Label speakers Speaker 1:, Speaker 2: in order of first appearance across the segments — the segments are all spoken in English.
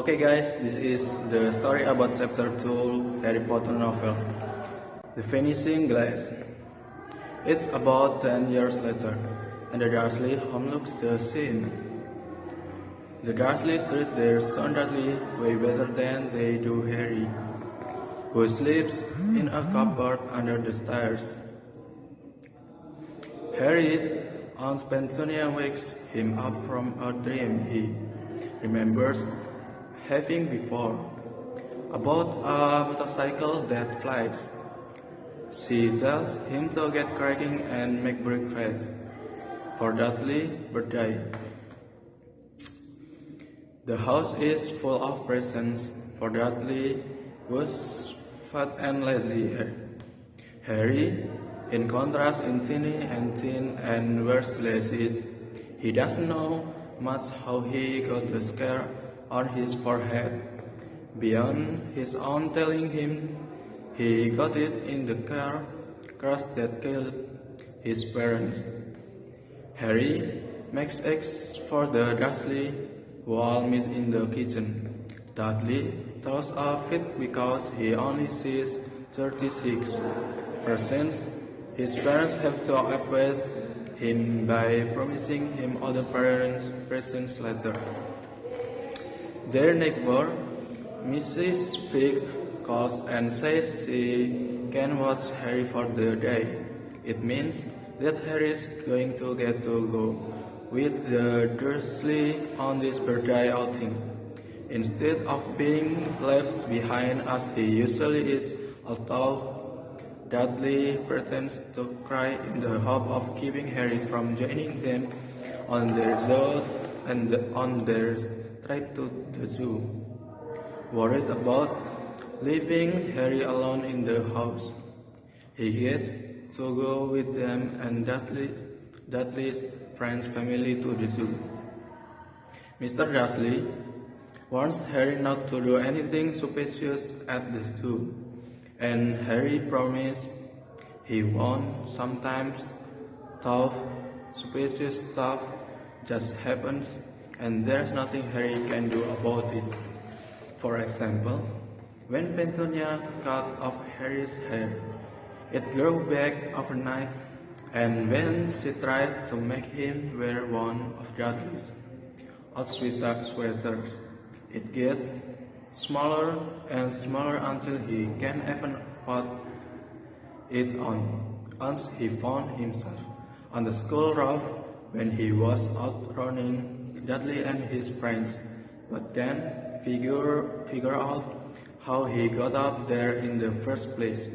Speaker 1: Okay guys, this is the story about chapter 2 Harry Potter novel, The Vanishing Glass. It's about 10 years later, and the Dursley home looks the same. The Dursley treat their son Dudley way better than they do Harry, who sleeps in a cupboard under the stairs. Harry's Aunt Petunia wakes him up from a dream he remembers having before, about a motorcycle that flies. She tells him to get cracking and make breakfast for Dudley's birthday. The house is full of presents for Dudley, who's fat and lazy. Harry, in contrast, is thin and wears glasses. He doesn't know much how he got the scar on his forehead, beyond his own telling him he got it in the car crash that killed his parents. Harry makes eggs for the Dursley, who all meet in the kitchen. Dudley throws a fit because he only sees 36%. His parents have to appease him by promising him other parents' presents later. Their neighbor, Mrs. Fig, calls and says she can watch Harry for the day. It means that Harry is going to get to go with the Dursley on this birthday outing, instead of being left behind as he usually is, although Dudley pretends to cry in the hope of keeping Harry from joining them on their zoo and on their trip to the zoo. Worried about leaving Harry alone in the house, he gets to go with them and Dudley's friend's family to the zoo. Mr. Dursley warns Harry not to do anything suspicious at the zoo, and Harry promises he won't. Sometimes tough, suspicious stuff just happens, and there's nothing Harry can do about it. For example, when Petunia cut off Harry's hair, it grew back overnight, and when she tried to make him wear one of Dudley's old sweaters, it gets smaller and smaller until he can't even put it on. Once he found himself on the school roof when he was out running Dudley and his friends, but can't figure out how he got up there in the first place.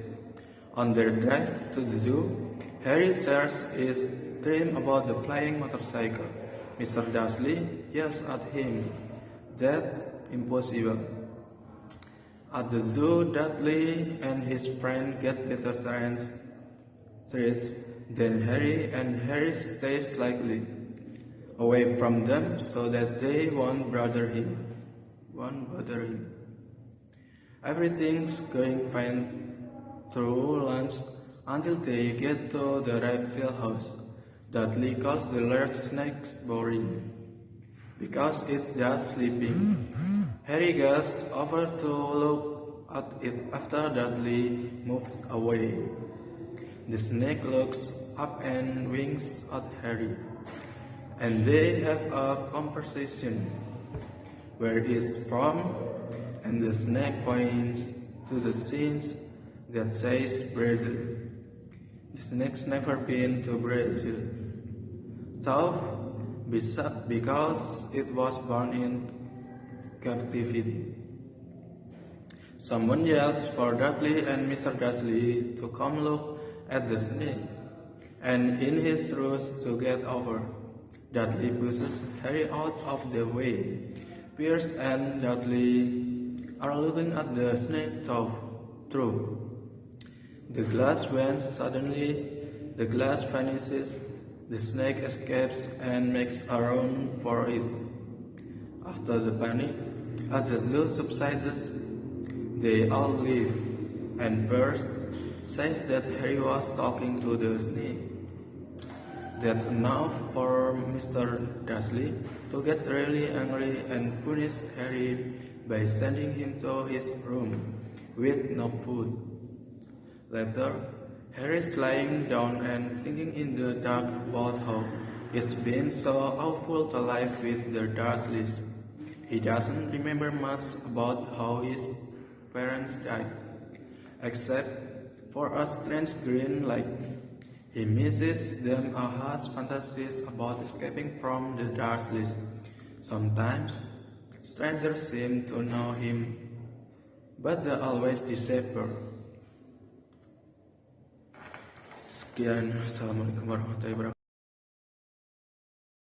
Speaker 1: On their drive to the zoo, Harry shares his dream about the flying motorcycle. Mr. Dursley yells at him, "That's impossible." At the zoo, Dudley and his friend get better treats than Harry, and Harry stays slightly away from them so that they won't bother him. Everything's going fine through lunch until they get to the reptile house. Dudley calls the large snake boring because it's just sleeping. Harry goes over to look at it after Dudley moves away. The snake looks up and winks at Harry, and they have a conversation. Where it's from, and the snake points to the scenes that says Brazil. The snake's never been to Brazil, though, because it was born in captivity. Someone yells for Dudley and Mr. Dursley to come look at the snake, and in his rush to get over, Dudley pushes Harry out of the way. Pierce and Dudley are looking at the snake through the glass when suddenly the glass vanishes, the snake escapes and makes a run for it. After the panic at the zoo subsides, they all leave, and Pierce says that Harry was talking to the snake. That's enough for Mr. Dursley to get really angry and punish Harry by sending him to his room with no food. Later, Harry is lying down and thinking in the dark about how it's been so awful to live with the Dursleys. He doesn't remember much about how his parents died, except for a strange green light. He misses them and has fantasies about escaping from the Dursleys. Sometimes, strangers seem to know him, but they always disappear. Sekian, Assalamualaikum warahmatullahi wabarakatuh.